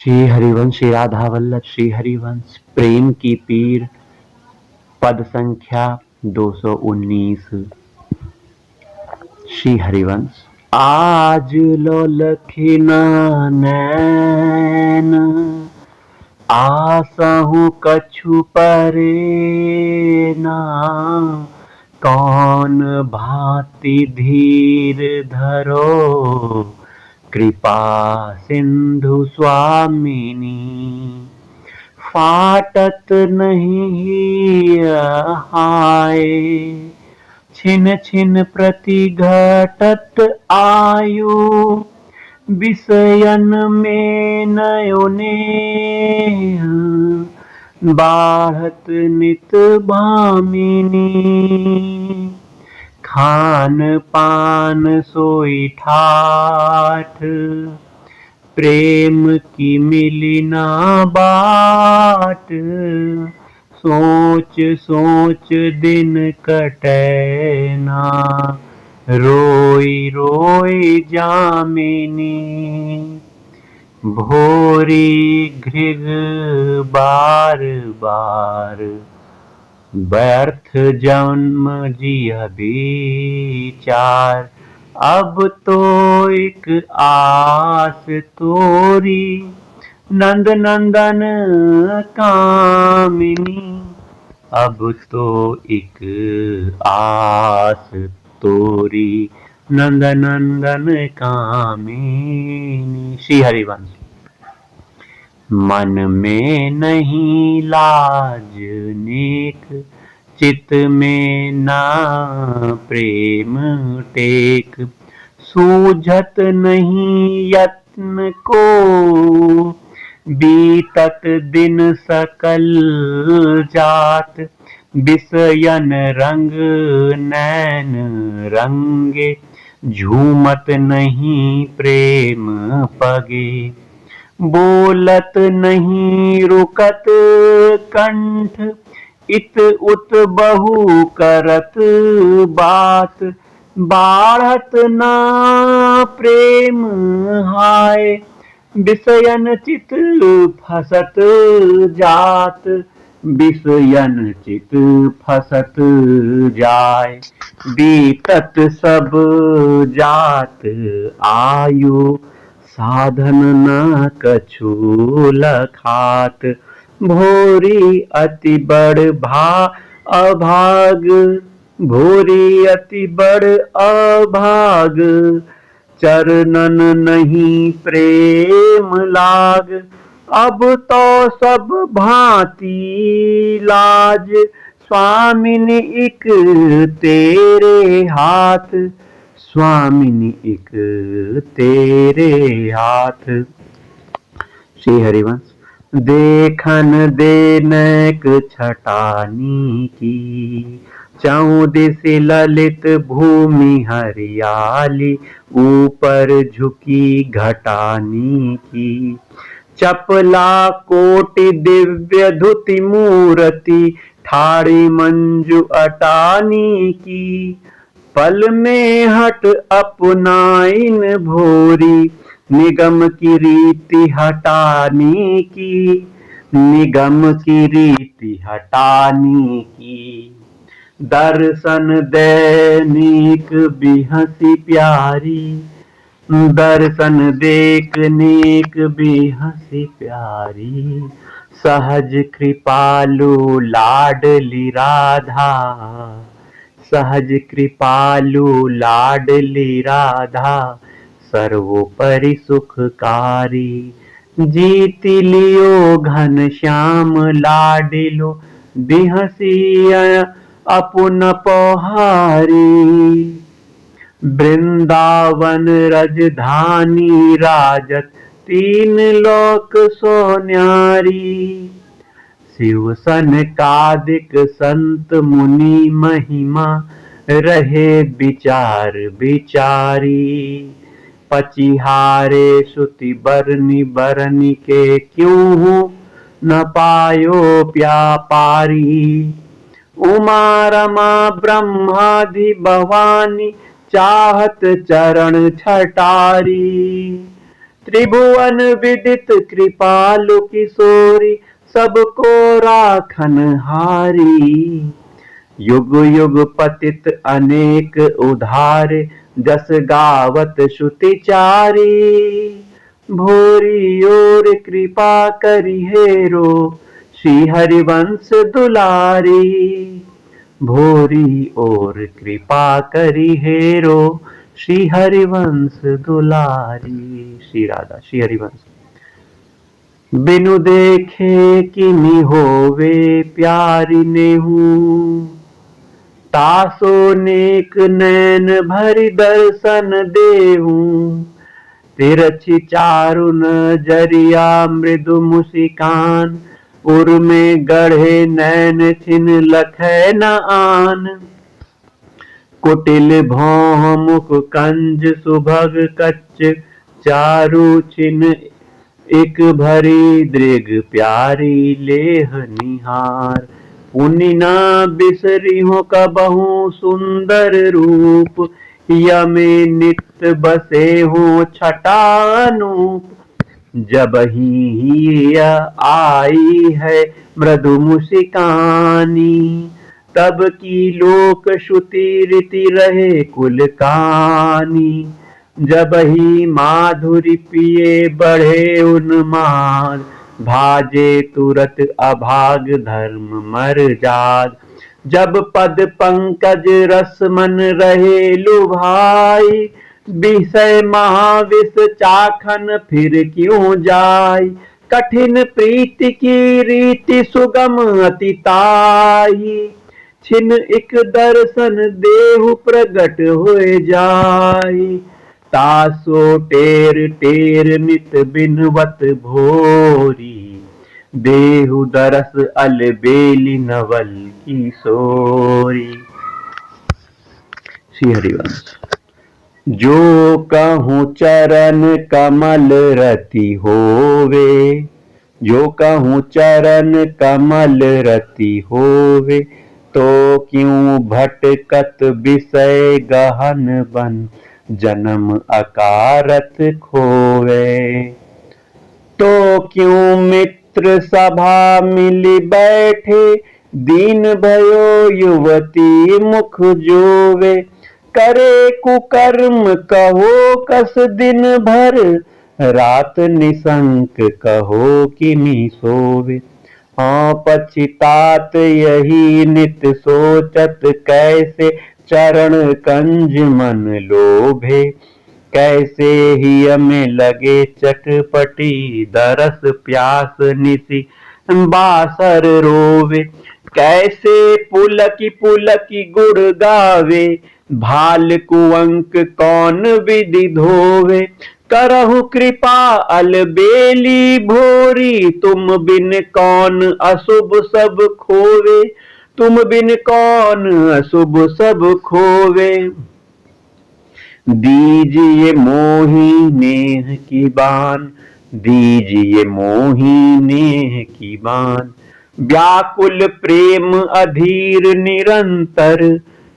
श्री हरिवंश श्री राधा वल्लभ श्री हरिवंश प्रेम की पीर पद संख्या 219। श्री हरिवंश। आज लो लखिना नैन आसहु कछु परे ना, कौन भांति धीर धरो कृपा सिंधु स्वामिनी। फाटत नहीं हाय छिन छिन प्रति घटत आयु, विषयन में नयोने बाढ़त नित भामिनी। खान पान सोई ठाठ प्रेम की मिली ना बाट, सोच सोच दिन कटे ना रोई रोई जामिनी। भोरी घृग बार बार व्यर्थ जन्म जिय विचार, अब तो एक आस तोरी नंद नंदन कामिनी। अब तो एक आस तोरी नंद नंदन कामिनी। श्री हरिवंश। मन में नहीं लाज नेक, चित में ना प्रेम टेक, सूझत नहीं यत्न को बीतत दिन सकल जात। विषयन रंग नैन रंगे, झूमत नहीं प्रेम पगे। बोलत नहीं रुकत कंठ, इत उत बहु करत बात। बाढ़त ना प्रेम हाय, विषयन चित फसत जात। विषयन चित फसत जाय, बीतत सब जात आयु। साधन न कछु लखात, भोरी अति बड़ अभाग। भोरी अति बड़ अभाग, चरणन नहीं प्रेम लाग। अब तो सब भांति लाज, स्वामिनी एक तेरे हाथ। स्वामिनी एक तेरे हाथ। श्री हरिवंश। देखन देनक छटानी की, चौदिस ललित भूमि हरियाली। ऊपर झुकी घटानी की, चपला कोटि दिव्य धुति मूर्ति। ठाड़ी मंजू अटानी की, पल में हट अपनाइन भोरी। निगम की रीति हटानी की, निगम की रीति हटानी की। दर्शन दैनिक बिहसी प्यारी, दर्शन देख नेक बिहसी प्यारी। सहज कृपालु लाडली राधा, सहज कृपालु लाडली राधा। सर्वोपरि सुखकारी, जीति लियो घन श्याम लाडिलो। बिहसी अपुन पौहारी, वृंदावन रजधानी राजत। तीन लोक सोन्यारी, शिव सनकादिक संत मुनि महिमा। रहे विचार विचारी, पचिहारे सुति बरनी बरनी के। क्यों न पायो व्यापारी, उमा रमा ब्रह्मादि भवानी। चाहत चरण छटारी, त्रिभुवन विदित कृपालु किशोरी, सबको राखन हारी। युग युग पतित अनेक उधारे, जस गावत श्रुति चारी। भोरी ओर कृपा करी हेरो, श्री हरिवंश दुलारी। भोरी ओर कृपा करी हेरो, श्री हरिवंश दुलारी। श्री राधा श्री हरिवंश। बिनु देखे किमि होवे प्यारी नेहू, तासो नेक नैन भरि दर्शन देहू। तिरछी चारु नजरिया मृदु मुस्कान, उर में गढ़े नैन छिन लखै न आन। कुटिल भौह मुख कंज सुभग कच्च, चारु छिन एक भरी दृग प्यारी लेह निहार। पुनि न बिसरी हो कबहू सुंदर रूप, यमे नित बसे हो छटा अनूप। जब ही आई है मृदु मुस्कानी, तब की लोक श्रुति रीति रहे कुल कानी। जब ही माधुरी पिए बढ़े उन्माद, भाजे तुरत अभाग धर्म मर्जाद। जब पद पंकज रस मन रहे लुभाई, विषय महाविष चाखन फिर क्यों जाय। कठिन प्रीति की रीति सुगम अति ताई, छिन एक दर्शन देहु प्रगट होए जाय। तासो टेर टेर नित बिनवत भोरी, देहु दरस अलबेली नवल किशोरी। श्री हरिवंश। जो कहूँ चरण कमल रति होवे, जो कहूँ चरण कमल रति होवे। तो क्यों भटकत विषय गहन बन, जन्म अकारत खोवे। तो क्यों मित्र सभा मिली बैठे, दीन भयो युवती मुख जोवे। करे कुकर्म कहो कस दिन भर, रात निसंक कहो किमि सोवे। हाँ पछितात यही नित सोचत, कैसे चरण कंज मन लोभे। कैसे ही में लगे चटपटी, दरस प्यास निसी बासर रोवे। कैसे पुलकी पुलकी गुड़ गावे, भाल कुअंक कौन विधि धोवे। करहु कृपा अलबेली भोरी, तुम बिन कौन अशुभ सब खोवे। तुम बिन कौन अशुभ सब खोवे। दीजिए मोही नेह की बान, दीजिए मोही नेह की बान। व्याकुल प्रेम अधीर निरंतर,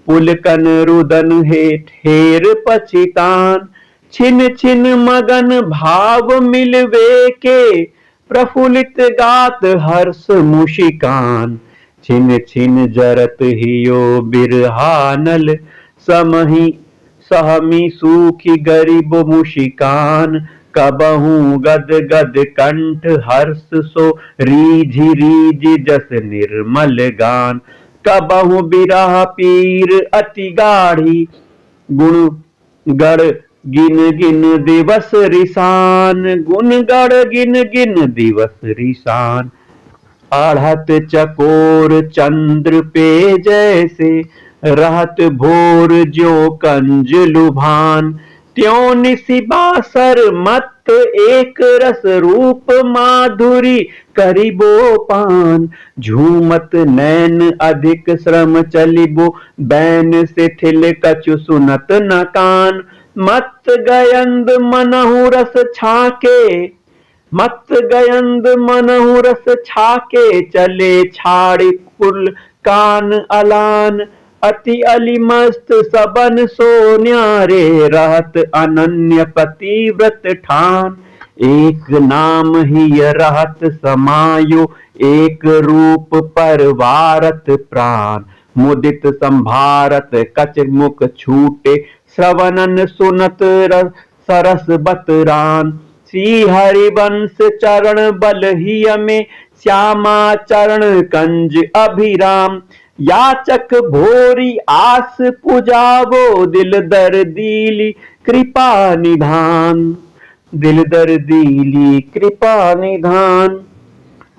पुलकन रुदन हेठ हेर पछितान। छिन छिन मगन भाव मिलवे के, प्रफुल्लित गात हर्ष मुशिकान। छिन छिन जरत हियो बिरहानल, समहि सहमी सूखी गरीब मुशिकान। कबहू गद गद कंठ हर्ष सो, रीझि रीझि जस निर्मल गान। कबहू बिरह पीर अति गाढ़ी, गुण गढ़ गिन गिन दिवस रिसान। गुण गढ़ गिन गिन दिवस रिसान। आढ़त चकोर चंद्र पे जैसे, रहत भोर ज्यो कंज लुभान। त्यों निसि बासर मत एक रस रूप, माधुरी करिबो पान। झूमत नैन अधिक श्रम चलिबो, बैन शिथिल कछु सुनत न कान। मत गयंद मनहु रस छाके, मत गयंद मनहु रस छाके। चले छाड़ी कुल कान अलान, अति अलिमस्त सबन सो न्यारे। रहत अनन्य पतिव्रत ठान, एक नाम ही रहत समायो, एक रूप पर वारत प्राण। मुदित संभारत कच मुख छूटे, श्रवणन सुनत सरस बतरान। श्री हरिवंश चरण बल ही में, श्यामा चरण कंज अभिराम। याचक भोरी आस पुजावो, दिल दर दीली कृपा निधान। दिल दर दीली कृपा निधान।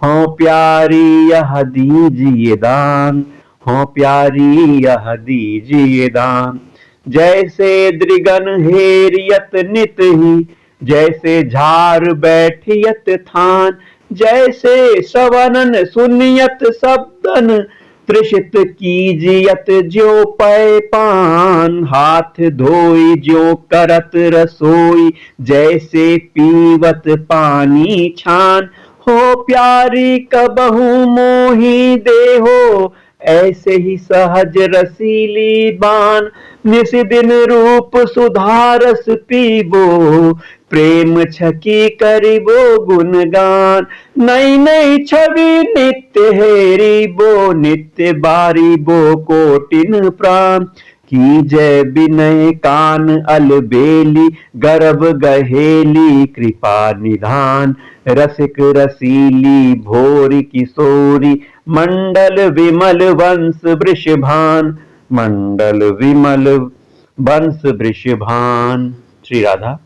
हो प्यारी यह दीजिए दान, हो प्यारी यह दीजिए दान। जैसे दृगन हेरियत नित ही, जैसे झार बैठियत थान। जैसे श्रवणन सुनियत शब्दन, त्रिषित कीजियत ज्यों पय पान। हाथ धोई ज्यों करत रसोई, जैसे पीवत पानी छान। हो प्यारी कबहू मोहि देहो, ऐसे ही सहज रसीली बान। निस दिन रूप सुधारस पीबो, प्रेम छकी करिबो गुणगान। नई नई छवि नित्य हेरिबो, नित्य बारिबो कोटिन प्राण। की जय विनय कान अलबेली, गर्भ गहेली कृपा निधान। रसिक रसीली भोरी किशोरी, मंडल विमल वंश वृषभान। मंडल विमल वंश वृषभान। श्री राधा।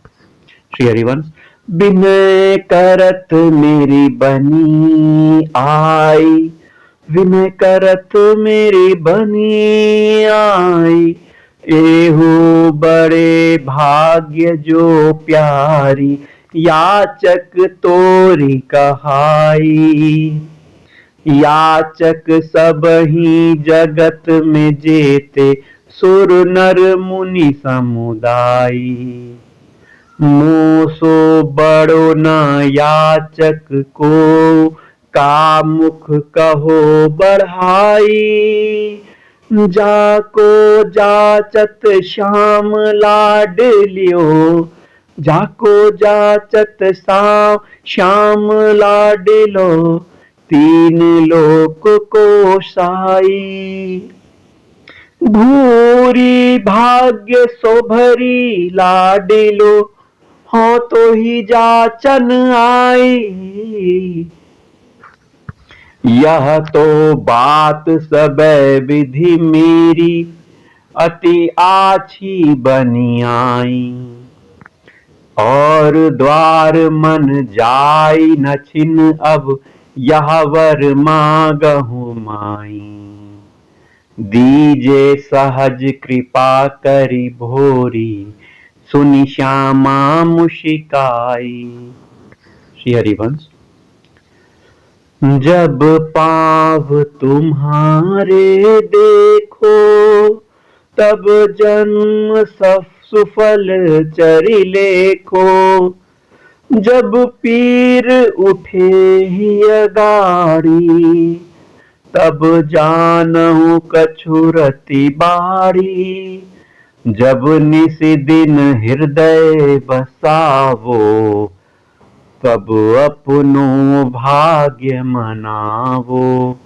श्री हरिवंश। विनय करत मेरी बनी आई, विनय करत मेरी बनी आई। एहू बड़े भाग्य जो प्यारी, याचक तोरी कहाई। याचक सब ही जगत में जेते, सुर नर मुनि समुदायी। मोसो बड़ो न याचक को, कामुख कहो बढ़ाई। जाको जाचत श्याम लाडलियो, जाको जाचत श्याम लाडलो। तीन लोक को साई। भूरी भाग्य सोभरी लाडलो, हो तो ही जाचन आई। यह तो बात सब विधि मेरी, अति आछी बनी आई। और द्वार मन जाई न छिन अब, यह वर मांगहु माई। दीजे सहज कृपा करी भोरी, सुनि श्यामा मुशिकाई। श्री हरिवंश। जब पाव तुम्हारे देखो, तब जन्म सुफल चरि लेखो। जब पीर उठे ही अगाड़ी, तब जानहु कछु रति बारी। जब निस दिन हृदय बसावो, तब अपनो भाग्य मनावो।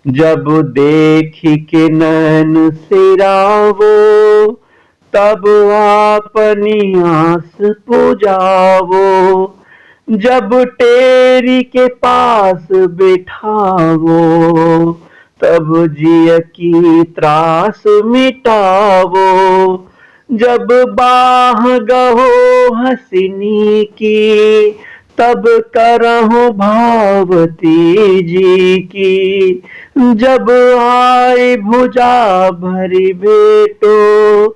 जब देखी के नैन सिरावो, तब आपनी आस पुजावो। जब टेरी के पास बिठावो, तब जिय की त्रास मिटावो। जब बाह गहो हसिनी की, तब करहु भावती जी की। जब आए भुजा भरी भेटो,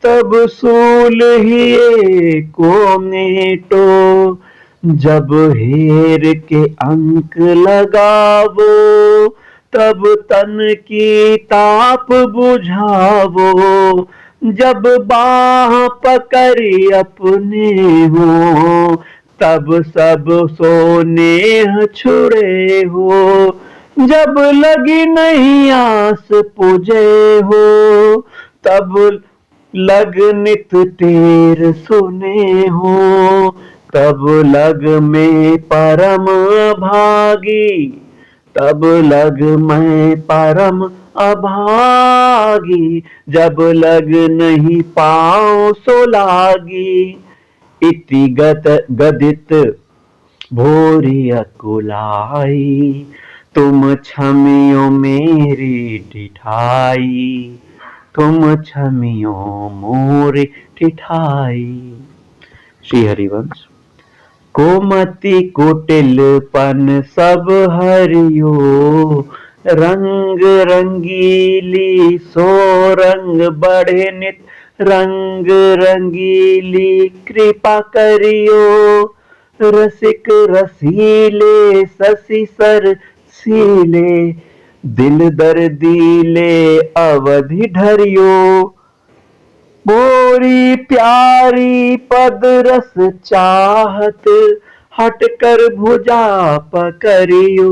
तब सूल ही को मेटो। जब हेर के अंक लगावो, तब तन की ताप बुझावो। जब बाह पकड़ी अपने हो, तब सब सोनेह छुड़े हो। जब लगी नहीं आस पुजे हो, तब लग नित तेर सुने हो। तब लग में परम भागी, तब लग में परम अभागी, जब लग नहीं पाओ सो लागी। इति गदित भोरी अकुलाई, तुम क्षमियो मेरी ठिठाई, तुम क्षमियो मोरी ठिठाई। श्री हरिवंश। कोमति कुटिलपन सब हरियो, रंग रंगीली सो रंग बढ़े नित, रंग रंगीली कृपा करियो। रसिक रसीले शशि सर सीले, दिल दर्दीले अवधि धरियो। मोरी प्यारी पद रस चाहत, हट कर भुजा पकड़ियो,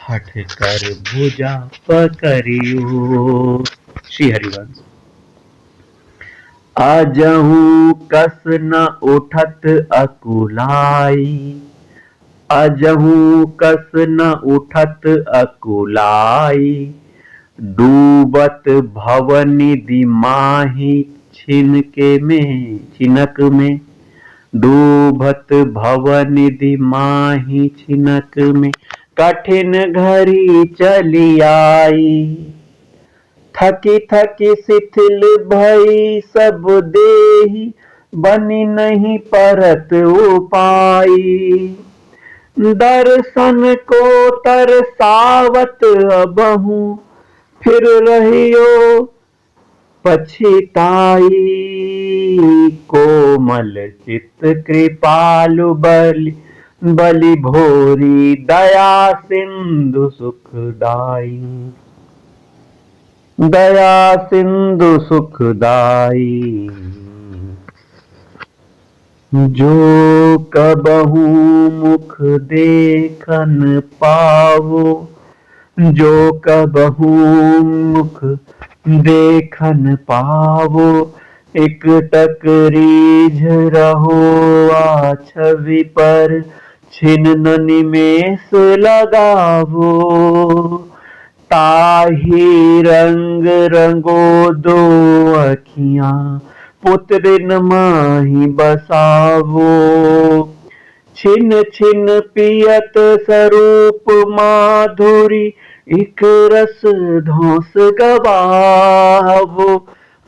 हट कर भुजा पकड़ियो। श्री हरिवंश। अजहू कस न उठत अकुलाई, अजहू कस न उठत अकुलाई, डूबत भवनिधि माही छिनक में, डूबत भवनिधि माही छिनक में, कठिन घड़ी चली आई। थकी थकी शिथिल भई सब देहि, बनी नहीं परत उपाई। दर्शन को तरसावत अबहू, फिर रहियो पछिताई। कोमल चित्त कृपालु बलि भोरी, दया सिंधु सुखदाई, दया सिंधु सुखदाई। जो कबहू मुख देखन पावो, जो कबहू मुख देखन पावो, एकटक रीझ रहो आ छवि पर, छिन्न निमेष लगावो। ताही रंग रंगो दो अखियां, पुत्रिन माही बसावो। छिन छिन पियत स्वरूप माधुरी, एक रस धौंस गवावो।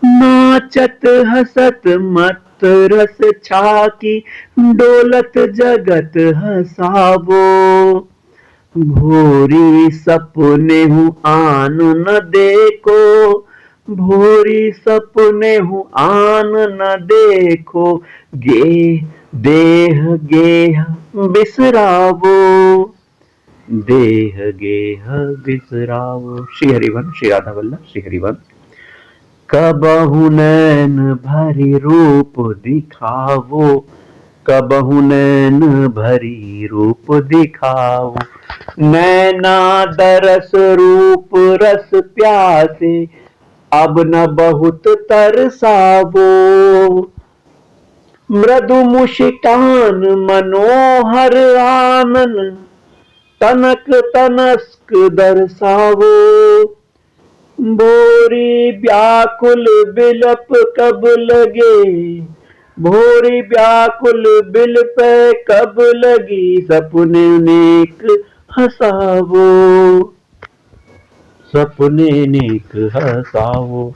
नाचत हसत मत रस छाकी, डोलत जगत हसावो। भोरी सपने हूँ आन न देखो, भोरी सपने हूँ आन न देखो, देह गेह बिसरावो, देह गेह बिसरावो। श्री हरिवंश। श्री राधा वल्लभ। श्री हरिवंश। कबहु नैन भरी रूप दिखावो, कबहु नैन भरी रूप दिखावो। नैना दरस रूप रस प्यासे, अब न बहुत तरसावो। मृदु मुस्कान मनोहर आनन, तनक तनस्क दर्शावो। भोरी व्याकुल बिलप कब लगे, भोरी व्याकुल बिलप कब लगी, सपने नेक हसावो, सपने नेक हसावो।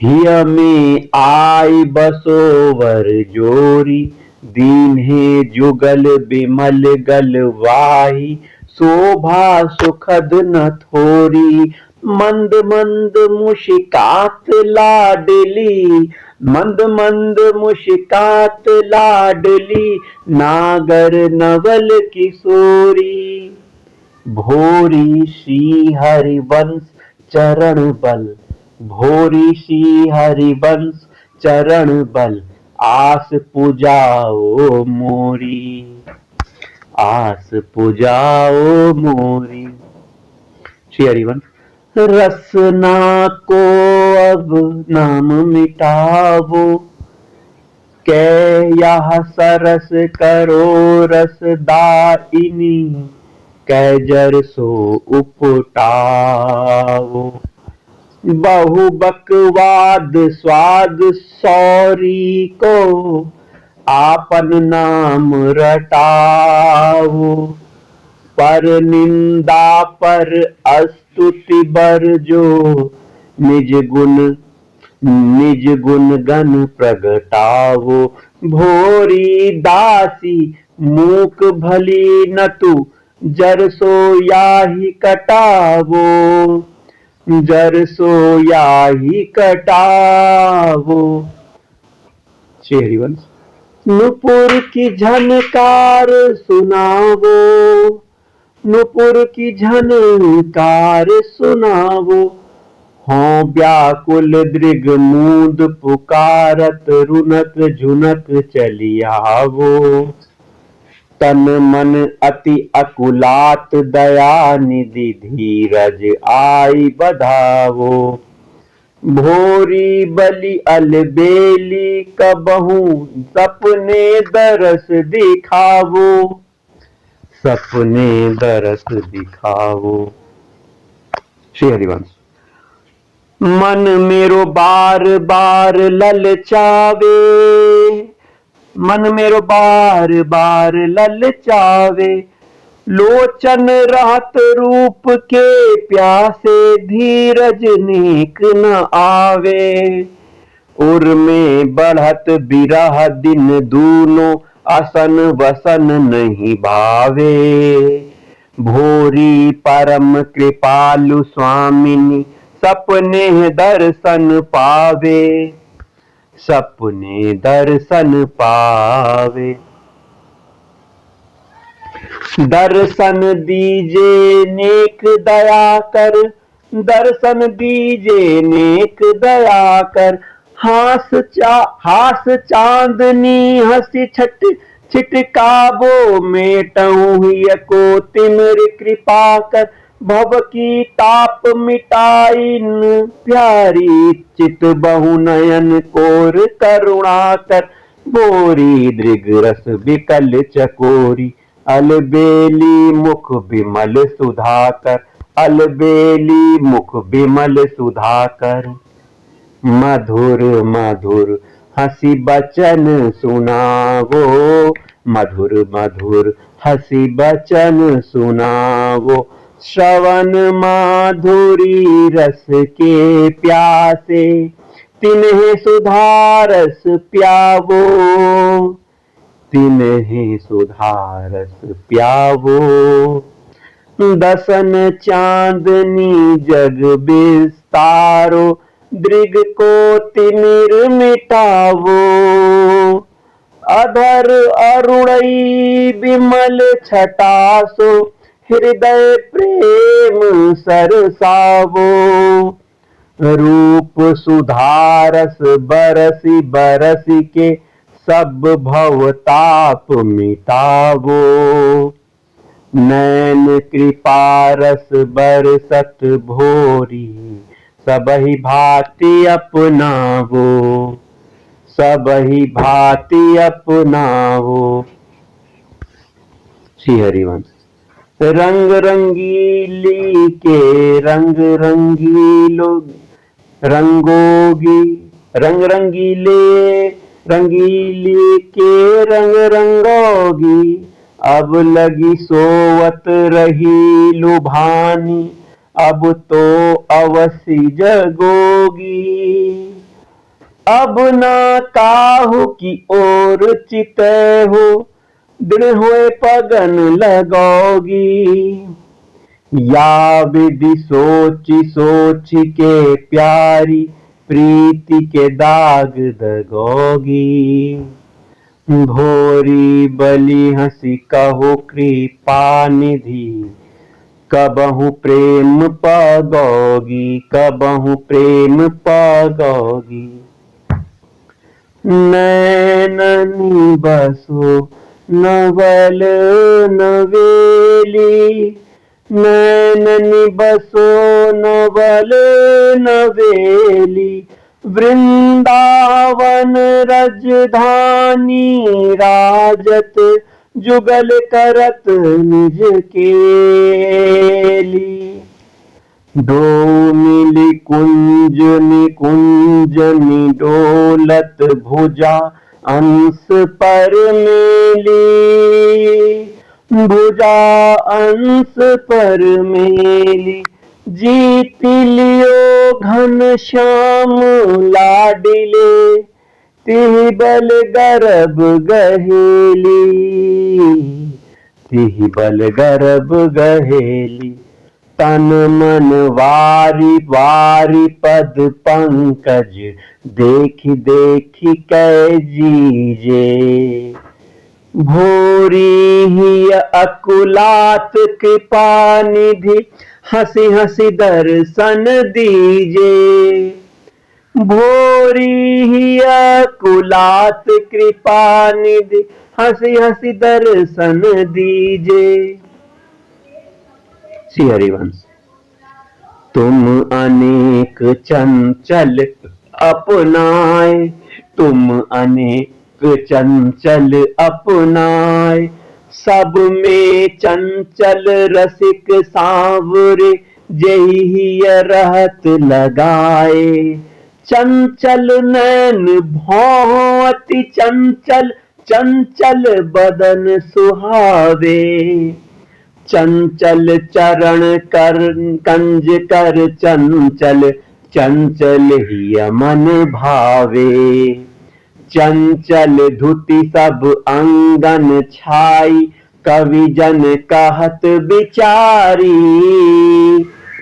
हिय में आई बसोवर जोरी, दीन्हे जुगल बिमल गलवाही। शोभा सुखद न थोरी, मंद मंद मुस्कात लाडली, मंद मंद मुस्कात लाडली, नागर नवल किशोरी। भोरी श्री हरिवंश चरण बल, भोरी श्री हरिवंश चरण बल, आस पुजाओ मोरी, आस पुजाओ मोरी। श्री हरिवंश। रसना को अब नाम मिटावो, कै यह सरस करो रसदायिनी, कैजर सो उपटाओ। बहु बकवाद स्वाद सौरी को, आपन नाम रटाओ। पर निंदा पर स्तुति बरजो, निज गुण गण प्रगटाओ। भोरी दासी मूक भली नतु, जर सो याहि कटावो। जर सो याहि कटावो। श्री हरिवंश। नुपुर की झनकार सुनावो, नुपुर की झनकार सुनावो। हों व्याकुल दृग मूंद पुकारत, रुनक झुनक चली आवो। तन मन अति अकुलात दया निधि, धीरज आई बधावो। भोरी बलि अलबेली कबहू, सपने दरस दिखावो। सपने दरस दिखावो। श्री हरिवंश। मन मेरो बार बार ललचावे, मन मेरो बार बार ललचावे। लोचन रहत रूप के प्यासे, धीरज नेक न आवे। उर में बढ़त बिरह दिन दूनो, असन वसन नहीं भावे। भोरी परम कृपालु स्वामिनी, सपने दर्शन पावे। सपने दर्शन पावे। दर्शन दीजे नेक दया कर, दर्शन दीजे नेक दया कर। हास चांदनी हंसी छिटकावो, मेटऊं हिय को तिमिर कृपा कर। भव की ताप मिटाइन प्यारी, चित बहु नयन कोर करुणा कर। बोरी दृग रस विकल चकोरी, अलबेली मुख विमल सुधाकर। अलबेली मुख विमल सुधाकर। मधुर मधुर हंसी बचन सुनावो, मधुर मधुर हंसी बचन सुनावो। श्रवण माधुरी रस के प्यासे, तिन्हें सुधारस प्यावो। तिन्हें सुधारस प्यावो। दसन चांदनी जग विस्तारो, दृग को तिमिर मिटावो। अधर अरुणई विमल छटासो, हृदय प्रेम सरसावो। रूप सुधारस बरसी बरसी के, सब भवताप मिटावो। नैन कृपारस बरसत भोरी, सबहि भांति अपनावो। सबहि भांति अपनावो। श्री हरिवंश। रंग रंगीली के रंग रंगीलो, रंगोगी रंग रंगीले रंगीली के रंग रंगोगी। अब लगी सोवत रही लुभानी, अब तो अवसि जगोगी। अब ना काहू की ओर चिते हो, दृढ़ हुए पगन लगोगी। या विधि सोची सोची के प्यारी, प्रीति के दाग दगोगी। भोरी बलि हंसी कहो कृपा निधि, कबहु प्रेम पागोगी। कबहु प्रेम पागोगी। नैननी बसो नवल नवेली, नैननी बसो नवल नवेली। वृंदावन रजधानी राजत, जुगल करत निज केली। दो मिली कुंज निकुंज निडोलत, भुजा अंश पर मेली। भुजा अंश पर मेली, जीत लियो घन श्याम लाडिले। तिहि बल गर्भ गहेली, तिहि बल गर्भ गहेली। तन मन वारी वारी पद पंकज, देखि देखि कै जीजे। भोरी ही अकुलात कृपा निधि, हंसी हंसी दर्शन दीजे। भोरी ही अकुलात कृपा निधि, हंसी हंसी दर्शन दीजे। श्री हरिवंश। तुम अनेक चंचल अपनाए, तुम अनेक चंचल अपनाए। सब में चंचल रसिक सांवरे, जेहि रहत लगाए। चंचल नैन भौं अति चंचल, चंचल बदन सुहावे। चंचल चरण कर कंज कर चंचल, चंचल ही मन भावे। चंचल धुति सब अंगन छाई, कवि जन कहत बिचारी।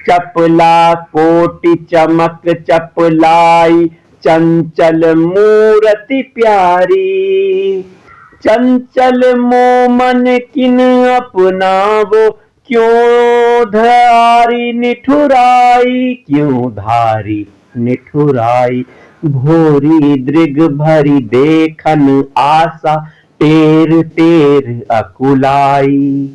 चपला कोटि चमक चपलाई, चंचल मूरति प्यारी। चंचल मोमन किन अपनावो, क्यों धारी निठुराई, क्यों धारी निठुराई। भोरी दृग भरी देखन आशा, टेर टेर अकुलाई,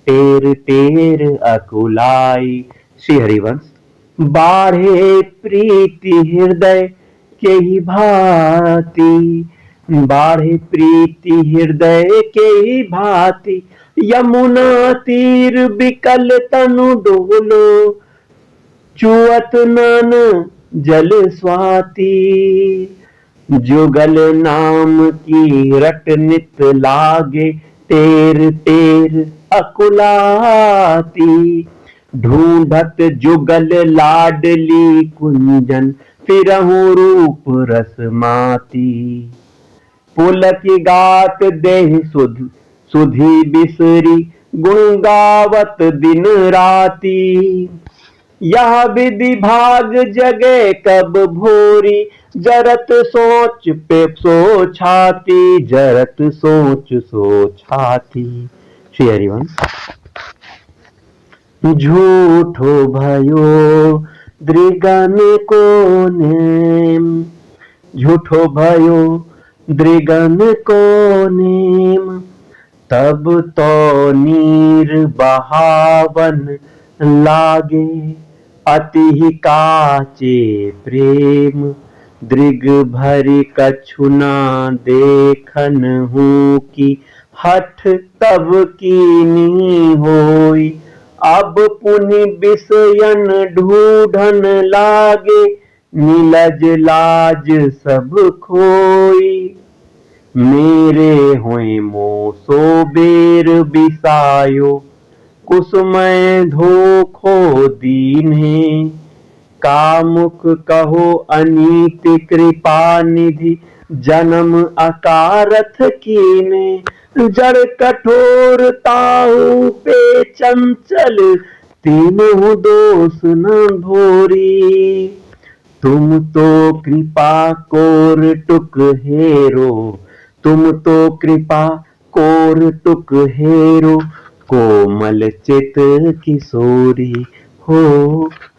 टेर टेर अकुलाई। श्री हरिवंश। बाढ़े प्रीति हृदय के ही भांति, बाढ़े प्रीति हृदय के ही भांति। यमुना तीर बिकल तनु डोलो, चुअत नन जल स्वाति। जुगल नाम की रट नित लागे, टेर टेर अकुलाती। ढूंढत जुगल लाडली कुंजन, फिरहूँ रूप रस माती। पुलक गात देह सुधी बिसरी, गुण गावत दिन राती। यह विधि भाग जगे कब भोरी, जरत सोच पे सो छाती, जरत सोच सो छाती। श्री हरिवंश। झूठो भयो दृगन को नेम, झूठो भयो दृगन को नेम। तब तो नीर बहावन लागे, अति ही काचे प्रेम। दृग भरी कछु ना देखन हूँ की, हठ तब कीनी होई। अब पुनि बिसयन ढूढ़न लागे, नीलज लाज सब खोई। मेरे होए मोसो बेर बिसायो, कुसुमय धोखो दीन्हे। कामुक कहो अनीति कृपा निधि, जन्म अकारथ कीने। जड़ कठोर ताहू पे चंचल, तीनों दोष न भोरी। तुम तो कृपा कोर टुक हेरो, तुम तो कृपा कोर टुक हेरो। कोमल चित किशोरी हो,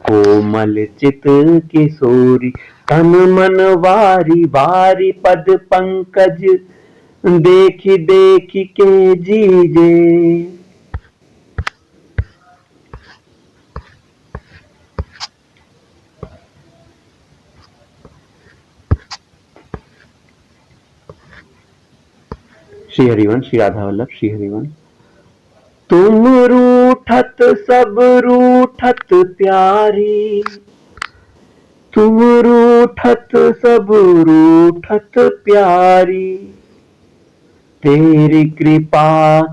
कोमल चित किशोरी। तन मन वारी वारी पद पंकज, देखी देखी के जीजे। श्री हरिवंश, श्री राधा वल्लभ, श्री हरिवंश। तुम रूठत सब रूठत प्यारी, तुम रूठत सब रूठत प्यारी, तेरी कृपा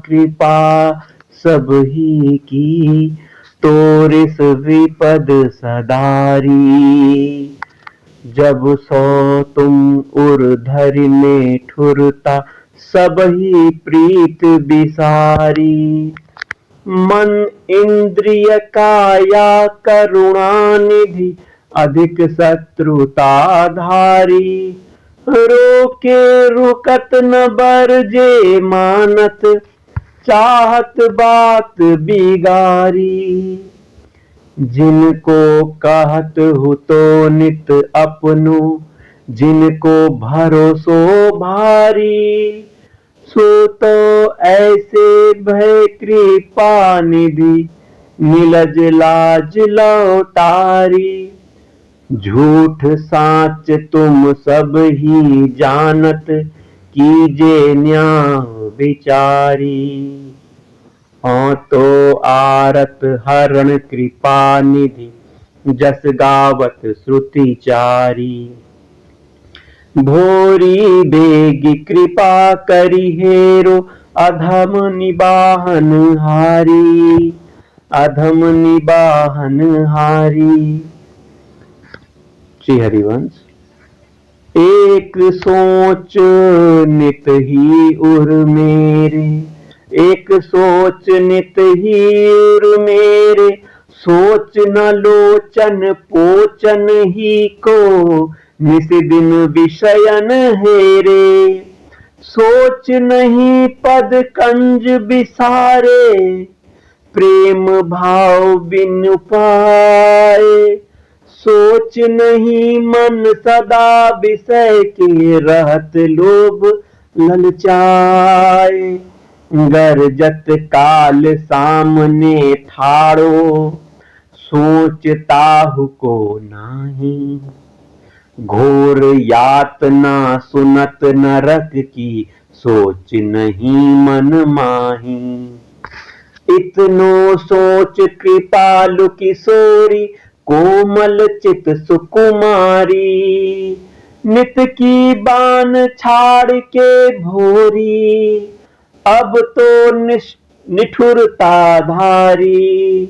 कृपा सब ही की, तोरिस विपद सदारी। जब सो तुम उर्धरि में ठुरता, सब ही प्रीत बिसारी। मन इंद्रिय काया करुणानिधि, अधिक शत्रुताधारी। रोके रुकत न बरजे मानत, चाहत बात बिगारी। जिनको कहत हूँ तो नित अपनो, जिनको भरोसो भारी। सो तो ऐसे भय कृपा निधि, निलज लाज लौटारी। झूठ साच तुम सब ही जानत, कीजे न्याय विचारी। हाँ तो आरत हरण कृपा निधि, जस गावत श्रुति चारी। भोरी बेगी कृपा करी हेरो, अधम निबाहन हारी, अधम निबाहन हारी। श्री हरिवंश। एक सोच नित ही उर मेरे, एक सोच नित ही उर मेरे। सोच न लोचन पोचन ही को, निस दिन विषयन हेरे। सोच नहीं पद कंज बिसारे, प्रेम भाव बिनु पाए। सोच नहीं मन सदा विषय के, रहत लोभ ललचाए। गरजत काल सामने ठाड़ो, सोचताहु को नाही। घोर यातना सुनत नरक की, सोच नहीं मन माही। इतनो सोच कृपालु किशोरी, कोमल चित सुकुमारी। नित की बान छाड़ के भोरी, अब तो निठुरता धारी,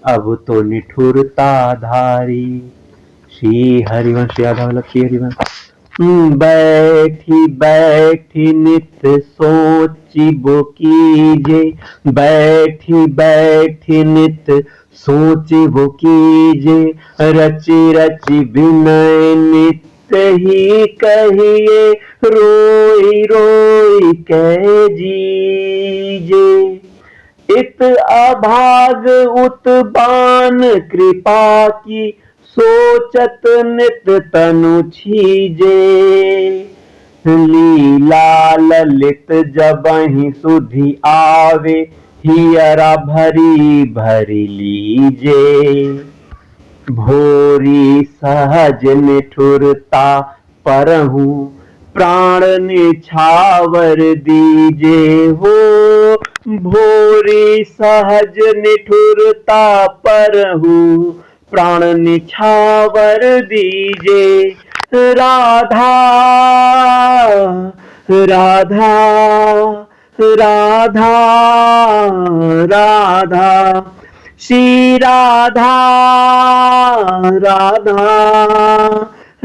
अब तो निठुरता धारी। श्री हरिवंश, श्री राधा वल्लभ, श्री हरिवंश। बैठी बैठी नित सोचिबो कीजे, बैठी बैठी नित सोचिबो कीजे। रचि रचि विनय नित ही कहिए, रोई रोई कह जीजे। इत अभाग उत्बान कृपा की, सोचत नित तनु छीजे। लीला ललित जबहि सुधि आवे, हियरा भरी भरी लीजे। भोरी सहज निठुरता परहु, प्राण निछावर दीजे हो। भोरी सहज निठुरता परहु, प्राण निछावर दीजे। राधा राधा राधा राधा, श्री राधा राधा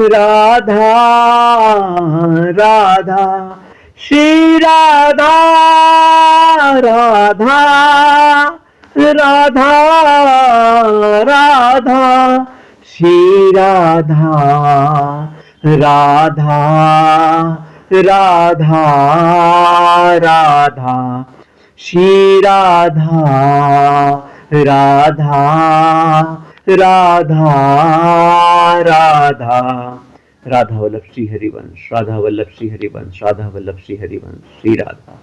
राधा राधा, श्री राधा राधा राधा राधा, श्री राधा राधा राधा राधा, श्री राधा राधा राधा राधा। राधा वल्लभ श्री हरिवंश, राधा वल्लभ श्री हरिवंश, राधा वल्लभ श्री हरिवंश, श्री राधा।